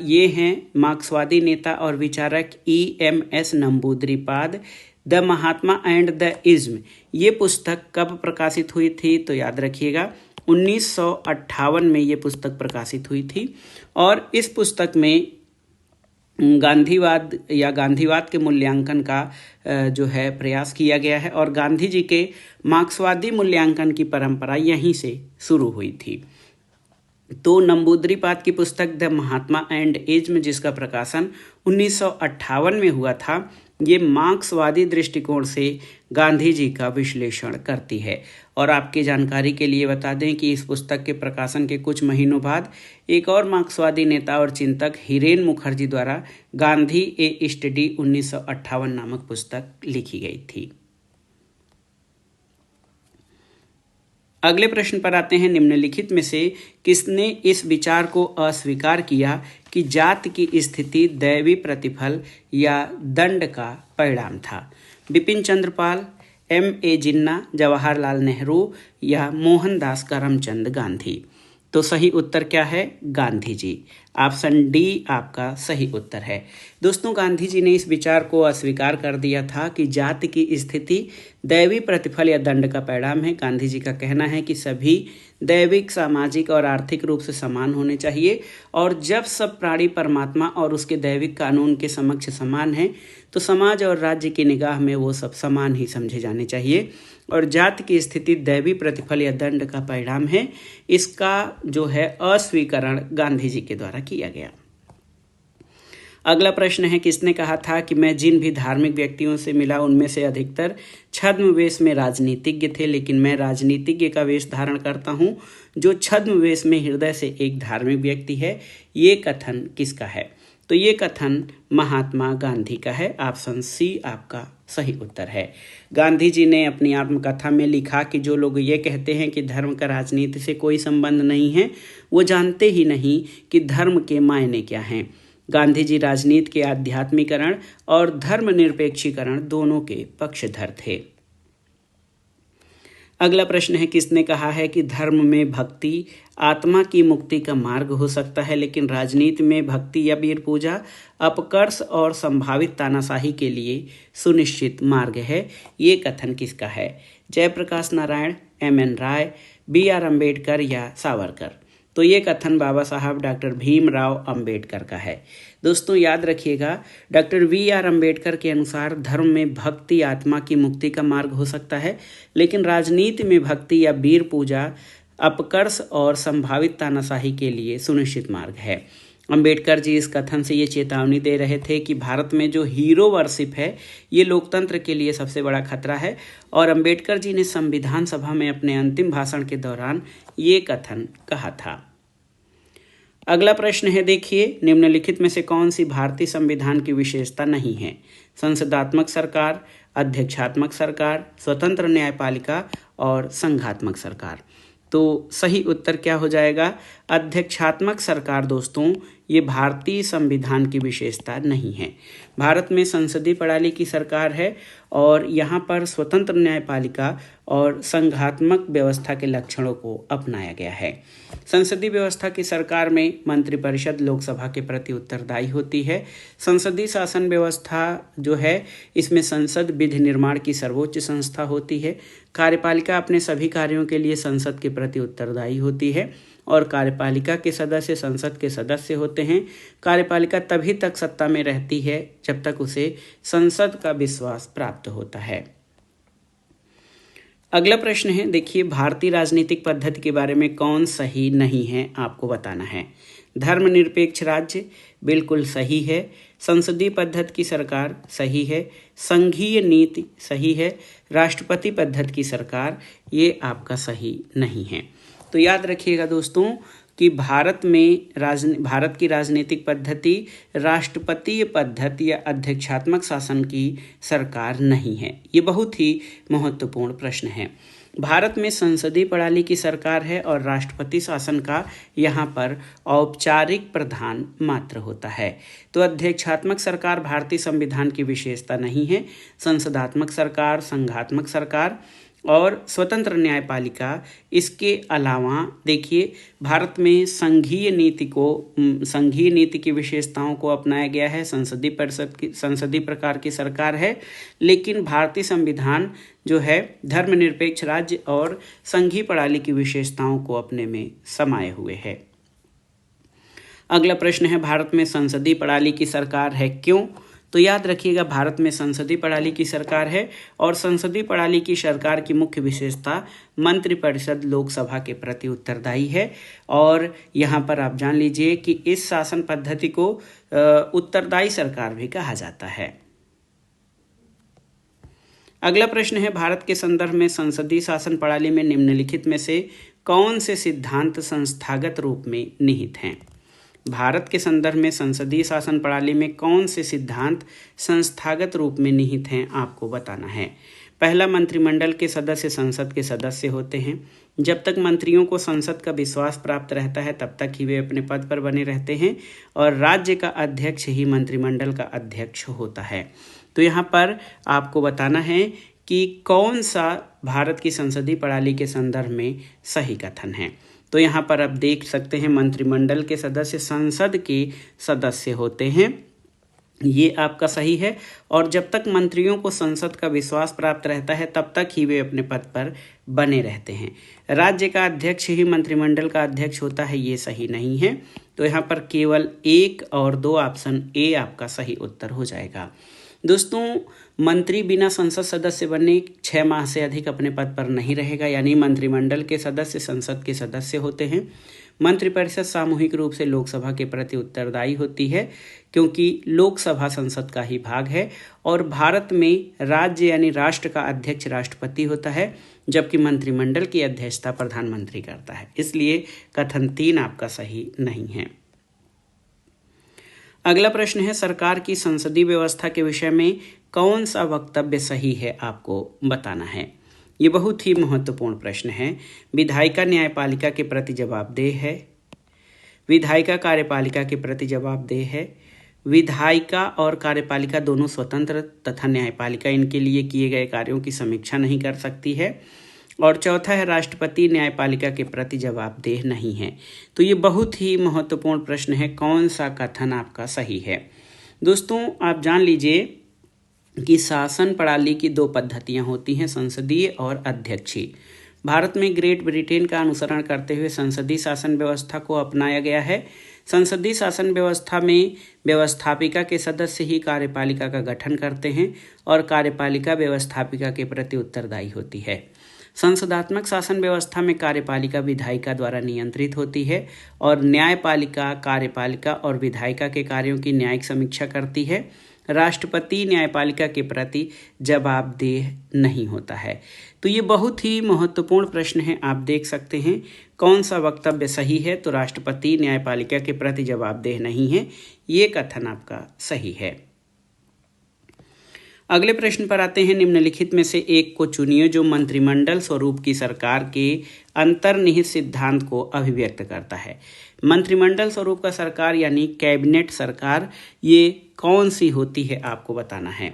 ये हैं मार्क्सवादी नेता और विचारक EMS Namboodiripad, the Mahatma and the ism. ये पुस्तक कब प्रकाशित हुई थी? तो याद रखिएगा 1958 में ये पुस्तक प्रकाशित हुई थी। और इस पुस्तक में गांधीवाद या गांधीवाद के मूल्यांकन का जो है प्रयास किया गया है, और गांधी जी के मार्क्सवादी मूल्यांकन की परंपरा यहीं से शुरू हुई थी। तो नंबूद्रिपाद की पुस्तक द महात्मा एंड इज्म, जिसका प्रकाशन 1958 में हुआ था, ये मार्क्सवादी दृष्टिकोण से गांधी जी का विश्लेषण करती है। और आपकी जानकारी के लिए बता दें कि इस पुस्तक के प्रकाशन के कुछ महीनों बाद एक और मार्क्सवादी नेता और चिंतक हिरेन मुखर्जी द्वारा गांधी ए स्टडी 1958 नामक पुस्तक लिखी गई थी। अगले प्रश्न पर आते हैं। निम्नलिखित में से किसने इस विचार को अस्वीकार किया कि जाति की स्थिति दैवी प्रतिफल या दंड का परिणाम था? बिपिन चंद्र पाल, M.A. जिन्ना, जवाहरलाल नेहरू या मोहनदास करमचंद गांधी? तो सही उत्तर क्या है? गांधी जी। ऑप्शन डी आपका सही उत्तर है। दोस्तों, गांधी जी ने इस विचार को अस्वीकार कर दिया था कि जाति की स्थिति दैवी प्रतिफल या दंड का परिणाम है। गांधी जी का कहना है कि सभी दैविक, सामाजिक और आर्थिक रूप से समान होने चाहिए, और जब सब प्राणी परमात्मा और उसके दैविक कानून के समक्ष समान हैं तो समाज और राज्य की निगाह में वो सब समान ही समझे जाने चाहिए, और जाति की स्थिति दैवी प्रतिफल या दंड का परिणाम है। इसका जो है अस्वीकरण गांधी जी के द्वारा किया गया। अगला प्रश्न है, किसने कहा था कि मैं जिन भी धार्मिक व्यक्तियों से मिला उनमें से अधिकतर छद्म वेश में राजनीतिज्ञ थे, लेकिन मैं राजनीतिज्ञ का वेश धारण करता हूं जो छद्म वेश में हृदय से एक धार्मिक व्यक्ति है? ये कथन किसका है? तो ये कथन महात्मा गांधी का है। ऑप्शन सी आपका सही उत्तर है। गांधी जी ने अपनी आत्मकथा में लिखा कि जो लोग ये कहते हैं कि धर्म का राजनीति से कोई संबंध नहीं है, वो जानते ही नहीं कि धर्म के मायने क्या हैं। गांधी जी राजनीति के आध्यात्मिकरण और धर्मनिरपेक्षीकरण दोनों के पक्षधर थे। अगला प्रश्न है, किसने कहा है कि धर्म में भक्ति आत्मा की मुक्ति का मार्ग हो सकता है, लेकिन राजनीति में भक्ति या वीर पूजा अपकर्ष और संभावित तानाशाही के लिए सुनिश्चित मार्ग है? ये कथन किसका है? जयप्रकाश नारायण, M.N. राय, B.R. अम्बेडकर या सावरकर? तो ये कथन बाबा साहब डॉक्टर भीमराव अंबेडकर का है। दोस्तों, याद रखिएगा, डॉक्टर V.R. अम्बेडकर के अनुसार धर्म में भक्ति आत्मा की मुक्ति का मार्ग हो सकता है, लेकिन राजनीति में भक्ति या वीर पूजा अपकर्ष और संभावित तानाशाही के लिए सुनिश्चित मार्ग है। अंबेडकर जी इस कथन से ये चेतावनी दे रहे थे कि भारत में जो हीरो वर्शिप है ये लोकतंत्र के लिए सबसे बड़ा खतरा है, और अंबेडकर जी ने संविधान सभा में अपने अंतिम भाषण के दौरान ये कथन कहा था। अगला प्रश्न है, देखिए, निम्नलिखित में से कौन सी भारतीय संविधान की विशेषता नहीं है? संसदात्मक सरकार, अध्यक्षात्मक सरकार, स्वतंत्र न्यायपालिका और संघात्मक सरकार? तो सही उत्तर क्या हो जाएगा? अध्यक्षात्मक सरकार। दोस्तों, ये भारतीय संविधान की विशेषता नहीं है। भारत में संसदीय प्रणाली की सरकार है, और यहाँ पर स्वतंत्र न्यायपालिका और संघात्मक व्यवस्था के लक्षणों को अपनाया गया है। संसदीय व्यवस्था की सरकार में मंत्रिपरिषद लोकसभा के प्रति उत्तरदायी होती है। संसदीय शासन व्यवस्था जो है, इसमें संसद विधि निर्माण की सर्वोच्च संस्था होती है। कार्यपालिका अपने सभी कार्यों के लिए संसद के प्रति उत्तरदायी होती है, और कार्यपालिका के सदस्य संसद के सदस्य होते हैं। कार्यपालिका तभी तक सत्ता में रहती है जब तक उसे संसद का विश्वास प्राप्त होता है। अगला प्रश्न है, देखिए, भारतीय राजनीतिक पद्धति के बारे में कौन सही नहीं है आपको बताना है? धर्मनिरपेक्ष राज्य बिल्कुल सही है, संसदीय पद्धति की सरकार सही है, संघीय नीति सही है, राष्ट्रपति पद्धति की सरकार ये आपका सही नहीं है। तो याद रखिएगा दोस्तों कि भारत की राजनीतिक पद्धति राष्ट्रपतीय पद्धति या अध्यक्षात्मक शासन की सरकार नहीं है। ये बहुत ही महत्वपूर्ण प्रश्न है। भारत में संसदीय प्रणाली की सरकार है, और राष्ट्रपति शासन का यहाँ पर औपचारिक प्रधान मात्र होता है। तो अध्यक्षात्मक सरकार भारतीय संविधान की विशेषता नहीं है। संसदात्मक सरकार, संघात्मक सरकार और स्वतंत्र न्यायपालिका। इसके अलावा देखिए भारत में संघीय नीति की विशेषताओं को अपनाया गया है। संसदीय प्रकार की सरकार है, लेकिन भारतीय संविधान जो है धर्मनिरपेक्ष राज्य और संघीय प्रणाली की विशेषताओं को अपने में समाये हुए है। अगला प्रश्न है, भारत में संसदीय प्रणाली की सरकार है क्यों? तो याद रखिएगा, भारत में संसदीय प्रणाली की सरकार है और संसदीय प्रणाली की सरकार की मुख्य विशेषता मंत्रिपरिषद लोकसभा के प्रति उत्तरदायी है। और यहाँ पर आप जान लीजिए कि इस शासन पद्धति को उत्तरदायी सरकार भी कहा जाता है। अगला प्रश्न है, भारत के संदर्भ में संसदीय शासन प्रणाली में निम्नलिखित में से कौन से सिद्धांत संस्थागत रूप में निहित हैं? भारत के संदर्भ में संसदीय शासन प्रणाली में कौन से सिद्धांत संस्थागत रूप में निहित हैं, आपको बताना है। पहला, मंत्रिमंडल के सदस्य संसद के सदस्य होते हैं। जब तक मंत्रियों को संसद का विश्वास प्राप्त रहता है तब तक ही वे अपने पद पर बने रहते हैं और राज्य का अध्यक्ष ही मंत्रिमंडल का अध्यक्ष होता है। तो यहाँ पर आपको बताना है कि कौन सा भारत की संसदीय प्रणाली के संदर्भ में सही कथन है। तो यहाँ पर आप देख सकते हैं, मंत्रिमंडल के सदस्य संसद के सदस्य होते हैं, ये आपका सही है। और जब तक मंत्रियों को संसद का विश्वास प्राप्त रहता है तब तक ही वे अपने पद पर बने रहते हैं। राज्य का अध्यक्ष ही मंत्रिमंडल का अध्यक्ष होता है, ये सही नहीं है। तो यहाँ पर केवल 1 और 2 ऑप्शन ए आपका सही उत्तर हो जाएगा। दोस्तों, मंत्री बिना संसद सदस्य बने 6 माह से अधिक अपने पद पर नहीं रहेगा, यानी मंत्रिमंडल के सदस्य संसद के सदस्य होते हैं। मंत्रिपरिषद सामूहिक रूप से लोकसभा के प्रति उत्तरदायी होती है, क्योंकि लोकसभा संसद का ही भाग है। और भारत में राज्य यानी राष्ट्र का अध्यक्ष राष्ट्रपति होता है, जबकि मंत्रिमंडल की अध्यक्षता प्रधानमंत्री करता है। इसलिए कथन 3 आपका सही नहीं है। अगला प्रश्न है, सरकार की संसदीय व्यवस्था के विषय में कौन सा वक्तव्य सही है, आपको बताना है। ये बहुत ही महत्वपूर्ण प्रश्न है। विधायिका न्यायपालिका के प्रति जवाबदेह है, विधायिका कार्यपालिका के प्रति जवाबदेह है, विधायिका और कार्यपालिका दोनों स्वतंत्र तथा न्यायपालिका इनके लिए किए गए कार्यों की समीक्षा नहीं कर सकती है, और चौथा है, राष्ट्रपति न्यायपालिका के प्रति जवाबदेह नहीं है। तो ये बहुत ही महत्वपूर्ण प्रश्न है, कौन सा कथन आपका सही है। दोस्तों, आप जान लीजिए कि शासन प्रणाली की 2 पद्धतियां होती हैं, संसदीय और अध्यक्षीय। भारत में ग्रेट ब्रिटेन का अनुसरण करते हुए संसदीय शासन व्यवस्था को अपनाया गया है। संसदीय शासन व्यवस्था में व्यवस्थापिका के सदस्य ही कार्यपालिका का गठन करते हैं और कार्यपालिका व्यवस्थापिका के प्रति उत्तरदायी होती है। संसदात्मक शासन व्यवस्था में कार्यपालिका विधायिका द्वारा नियंत्रित होती है और न्यायपालिका कार्यपालिका और विधायिका के कार्यों की न्यायिक समीक्षा करती है। राष्ट्रपति न्यायपालिका के प्रति जवाबदेह नहीं होता है। तो ये बहुत ही महत्वपूर्ण प्रश्न है, आप देख सकते हैं कौन सा वक्तव्य सही है। तो राष्ट्रपति न्यायपालिका के प्रति जवाबदेह नहीं है, ये कथन आपका सही है। अगले प्रश्न पर आते हैं, निम्नलिखित में से एक को चुनिए जो मंत्रिमंडल स्वरूप की सरकार के अंतर्निहित सिद्धांत को अभिव्यक्त करता है। मंत्रिमंडल स्वरूप का सरकार यानी कैबिनेट सरकार, ये कौन सी होती है, आपको बताना है।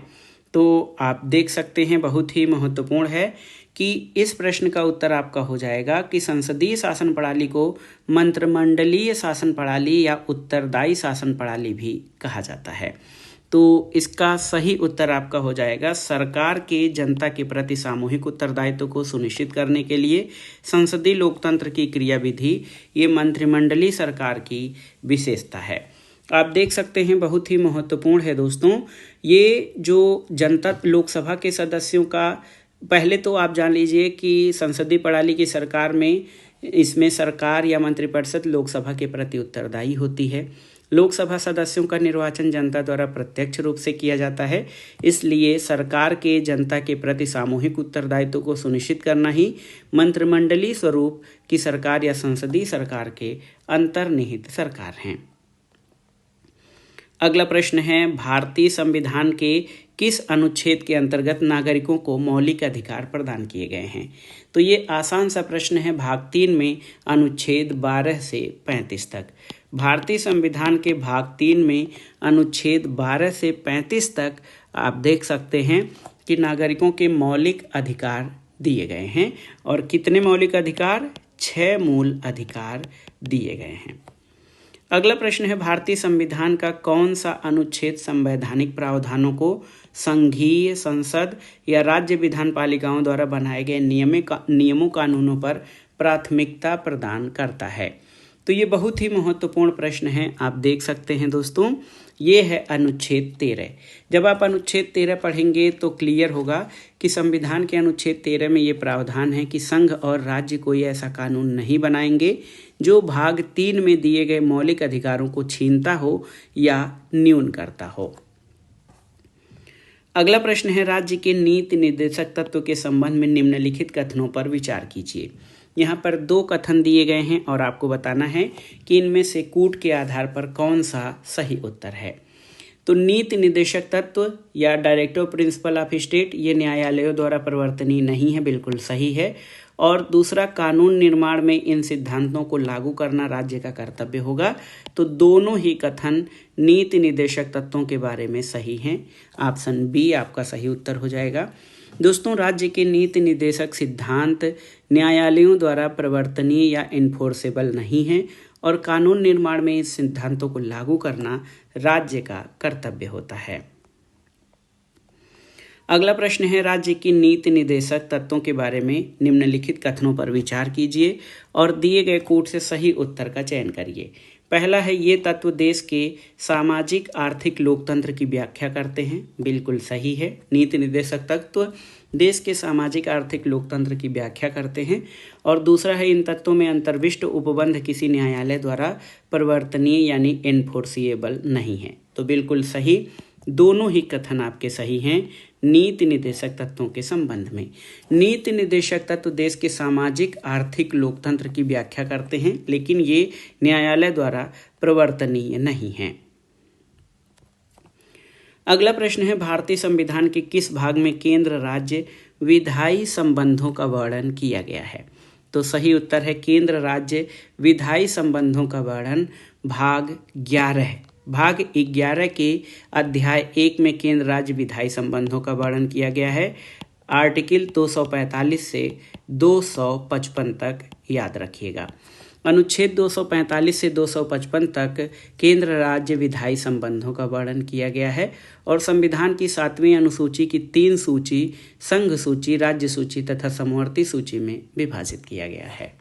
तो आप देख सकते हैं, बहुत ही महत्वपूर्ण है कि इस प्रश्न का उत्तर आपका हो जाएगा कि संसदीय शासन प्रणाली को मंत्रिमंडलीय शासन प्रणाली या उत्तरदायी शासन प्रणाली भी कहा जाता है। तो इसका सही उत्तर आपका हो जाएगा, सरकार के जनता के प्रति सामूहिक उत्तरदायित्व को सुनिश्चित करने के लिए संसदीय लोकतंत्र की क्रियाविधि ये मंत्रिमंडलीय सरकार की विशेषता है। आप देख सकते हैं, बहुत ही महत्वपूर्ण है दोस्तों। ये जो जनता लोकसभा के सदस्यों का, पहले तो आप जान लीजिए कि संसदीय प्रणाली की सरकार में इसमें सरकार या मंत्रिपरिषद लोकसभा के प्रति उत्तरदायी होती है। लोकसभा सदस्यों का निर्वाचन जनता द्वारा प्रत्यक्ष रूप से किया जाता है, इसलिए सरकार के जनता के प्रति सामूहिक उत्तरदायित्व को सुनिश्चित करना ही मंत्रिमंडलीय स्वरूप की सरकार या संसदीय सरकार के अंतर्निहित सरकार हैं। अगला प्रश्न है, भारतीय संविधान के किस अनुच्छेद के अंतर्गत नागरिकों को मौलिक अधिकार प्रदान किए गए हैं? तो ये आसान सा प्रश्न है, भाग 3 में अनुच्छेद 12 से 35 तक। भारतीय संविधान के भाग 3 में अनुच्छेद 12 से 35 तक आप देख सकते हैं कि नागरिकों के मौलिक अधिकार दिए गए हैं। और कितने मौलिक अधिकार? 6 मूल अधिकार दिए गए हैं। अगला प्रश्न है, भारतीय संविधान का कौन सा अनुच्छेद संवैधानिक प्रावधानों को संघीय संसद या राज्य विधान पालिकाओं द्वारा बनाए गए नियमों कानूनों पर प्राथमिकता प्रदान करता है? तो ये बहुत ही महत्वपूर्ण प्रश्न है, आप देख सकते हैं दोस्तों, ये है अनुच्छेद 13। जब आप अनुच्छेद 13 पढ़ेंगे तो क्लियर होगा कि संविधान के अनुच्छेद 13 में ये प्रावधान है कि संघ और राज्य कोई ऐसा कानून नहीं बनाएंगे जो भाग 3 में दिए गए मौलिक अधिकारों को छीनता हो या न्यून करता हो। अगला प्रश्न है, राज्य के नीति निर्देशक तत्व के संबंध में निम्नलिखित कथनों पर विचार कीजिए। यहाँ पर 2 कथन दिए गए हैं और आपको बताना है कि इनमें से कूट के आधार पर कौन सा सही उत्तर है। तो नीति निर्देशक तत्व या डायरेक्टिव प्रिंसिपल ऑफ स्टेट ये न्यायालयों द्वारा प्रवर्तनीय नहीं है, बिल्कुल सही है। और दूसरा, कानून निर्माण में इन सिद्धांतों को लागू करना राज्य का कर्तव्य होगा। तो दोनों ही कथन नीति निर्देशक तत्वों के बारे में सही हैं। ऑप्शन बी आपका सही उत्तर हो जाएगा। दोस्तों, राज्य के नीति निर्देशक सिद्धांत न्यायालयों द्वारा प्रवर्तनीय या इन्फोर्सेबल नहीं है और कानून निर्माण में इस सिद्धांतों को लागू करना राज्य का कर्तव्य होता है। अगला प्रश्न है, राज्य की नीति निर्देशक तत्वों के बारे में निम्नलिखित कथनों पर विचार कीजिए और दिए गए कूट से सही उत्तर का चयन करिए। पहला है, ये तत्व देश के सामाजिक आर्थिक लोकतंत्र की व्याख्या करते हैं, बिल्कुल सही है। नीति निर्देशक तत्व देश के सामाजिक आर्थिक लोकतंत्र की व्याख्या करते हैं। और दूसरा है, इन तत्वों में अंतर्विष्ट उपबंध किसी न्यायालय द्वारा परिवर्तनीय यानी एनफोर्सिएबल नहीं है। तो बिल्कुल सही, दोनों ही कथन आपके सही हैं नीति निर्देशक तत्वों के संबंध में। नीति निर्देशक तत्व देश के सामाजिक आर्थिक लोकतंत्र की व्याख्या करते हैं, लेकिन ये न्यायालय द्वारा प्रवर्तनीय नहीं है। अगला प्रश्न है, भारतीय संविधान के किस भाग में केंद्र राज्य विधायी संबंधों का वर्णन किया गया है? तो सही उत्तर है, केंद्र राज्य विधायी संबंधों का वर्णन भाग 11 के अध्याय 1 में केंद्र राज्य विधायी संबंधों का वर्णन किया गया है। आर्टिकल 245 से 255 तक याद रखिएगा। अनुच्छेद 245 से 255 तक केंद्र राज्य विधायी संबंधों का वर्णन किया गया है और संविधान की 7वीं अनुसूची की 3 सूची संघ सूची, राज्य सूची तथा समवर्ती सूची में विभाजित किया गया है।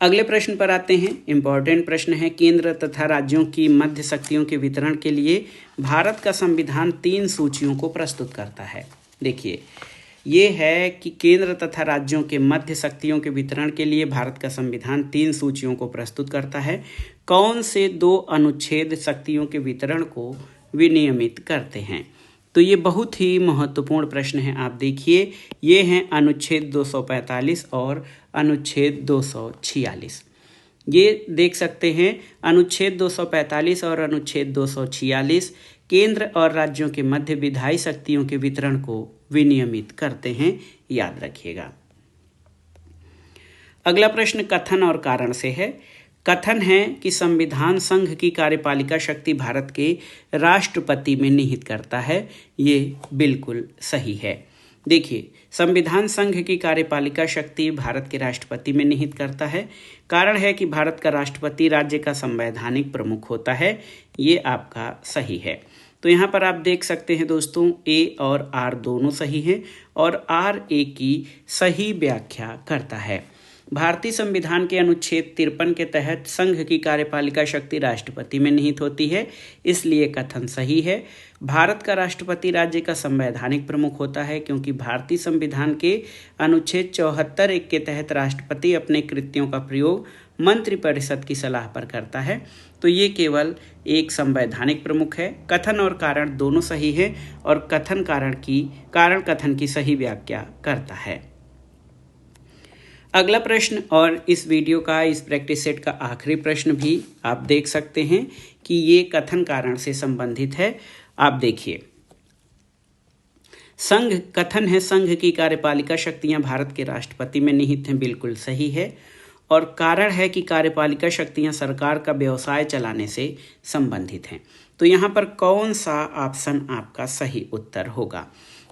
अगले प्रश्न पर आते हैं। इंपॉर्टेंट प्रश्न है, केंद्र तथा राज्यों की मध्य शक्तियों के वितरण के लिए भारत का संविधान 3 सूचियों को प्रस्तुत करता है। देखिए, ये है कि केंद्र तथा राज्यों के मध्य शक्तियों के वितरण के लिए भारत का संविधान 3 सूचियों को प्रस्तुत करता है। कौन से 2 अनुच्छेद शक्तियों के वितरण को विनियमित करते हैं? तो ये बहुत ही महत्वपूर्ण प्रश्न है। आप देखिए, ये हैं अनुच्छेद 245 और अनुच्छेद 246। ये देख सकते हैं, अनुच्छेद 245 और अनुच्छेद 246 केंद्र और राज्यों के मध्य विधायी शक्तियों के वितरण को विनियमित करते हैं, याद रखिएगा। अगला प्रश्न कथन और कारण से है। कथन है कि संविधान संघ की कार्यपालिका शक्ति भारत के राष्ट्रपति में निहित करता है। ये बिल्कुल सही है। देखिए, संविधान संघ की कार्यपालिका शक्ति भारत के राष्ट्रपति में निहित करता है। कारण है कि भारत का राष्ट्रपति राज्य का संवैधानिक प्रमुख होता है। ये आपका सही है। तो यहाँ पर आप देख सकते हैं दोस्तों, ए और आर दोनों सही हैं और आर ए की सही व्याख्या करता है। भारतीय संविधान के अनुच्छेद 53 के तहत संघ की कार्यपालिका शक्ति राष्ट्रपति में निहित होती है, इसलिए कथन सही है। भारत का राष्ट्रपति राज्य का संवैधानिक प्रमुख होता है, क्योंकि भारतीय संविधान के अनुच्छेद 74(1) के तहत राष्ट्रपति अपने कृत्यों का प्रयोग मंत्रिपरिषद की सलाह पर करता है। तो ये केवल एक संवैधानिक प्रमुख है। कथन और कारण दोनों सही है और कथन कारण कथन की सही व्याख्या करता है। अगला प्रश्न और इस वीडियो का, इस प्रैक्टिस सेट का आखिरी प्रश्न भी आप देख सकते हैं कि ये कथन कारण से संबंधित है। आप देखिए, कथन है संघ की कार्यपालिका शक्तियां भारत के राष्ट्रपति में निहित हैं, बिल्कुल सही है। और कारण है कि कार्यपालिका शक्तियां सरकार का व्यवसाय चलाने से संबंधित हैं। तो यहाँ पर कौन सा ऑप्शन आपका सही उत्तर होगा।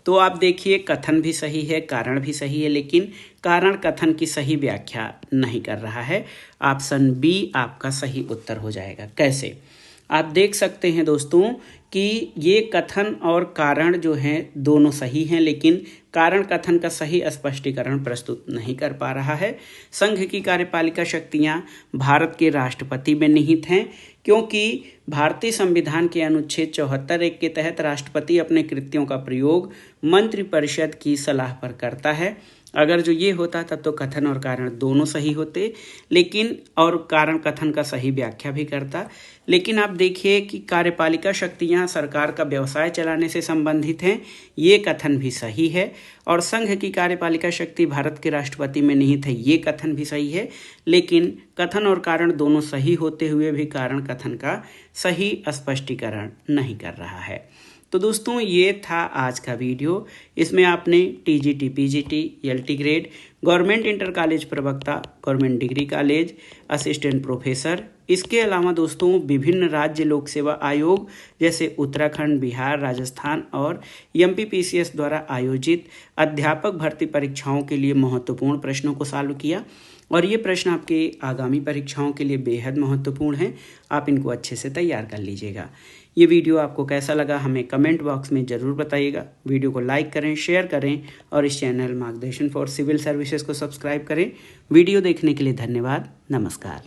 तो आप देखिए कथन भी सही है, कारण भी सही है, लेकिन कारण कथन की सही व्याख्या नहीं कर रहा है। ऑप्शन बी आपका सही उत्तर हो जाएगा। कैसे, आप देख सकते हैं दोस्तों कि ये कथन और कारण जो हैं दोनों सही हैं, लेकिन कारण कथन का सही स्पष्टीकरण प्रस्तुत नहीं कर पा रहा है। संघ की कार्यपालिका शक्तियां भारत के राष्ट्रपति में निहित हैं, क्योंकि भारतीय संविधान के अनुच्छेद 74(1) के तहत राष्ट्रपति अपने कृत्यों का प्रयोग मंत्रिपरिषद की सलाह पर करता है। अगर जो ये होता तब तो कथन और कारण दोनों सही होते, लेकिन और कारण कथन का सही व्याख्या भी करता। लेकिन आप देखिए कि कार्यपालिका शक्तियां सरकार का व्यवसाय चलाने से संबंधित हैं, ये कथन भी सही है। और संघ की कार्यपालिका शक्ति भारत के राष्ट्रपति में निहित है, ये कथन भी सही है। लेकिन कथन और कारण दोनों सही होते हुए भी कारण कथन का सही स्पष्टीकरण नहीं कर रहा है। तो दोस्तों ये था आज का वीडियो। इसमें आपने TGT, PGT, LT grade, government inter college प्रवक्ता, government degree college, assistant professor, इसके अलावा दोस्तों विभिन्न राज्य लोक सेवा आयोग जैसे उत्तराखंड, बिहार, राजस्थान और एमपीपीसीएस द्वारा आयोजित अध्यापक भर्ती परीक्षाओं के लिए महत्वपूर्ण प्रश्नों को सॉल्व किया। और ये प्रश्न आपके आगामी परीक्षाओं के लिए बेहद महत्वपूर्ण हैं। आप इनको अच्छे से तैयार कर लीजिएगा। ये वीडियो आपको कैसा लगा हमें कमेंट बॉक्स में ज़रूर बताइएगा। वीडियो को लाइक करें, शेयर करें और इस चैनल मार्गदर्शन फॉर सिविल सर्विसेज को सब्सक्राइब करें। वीडियो देखने के लिए धन्यवाद। नमस्कार।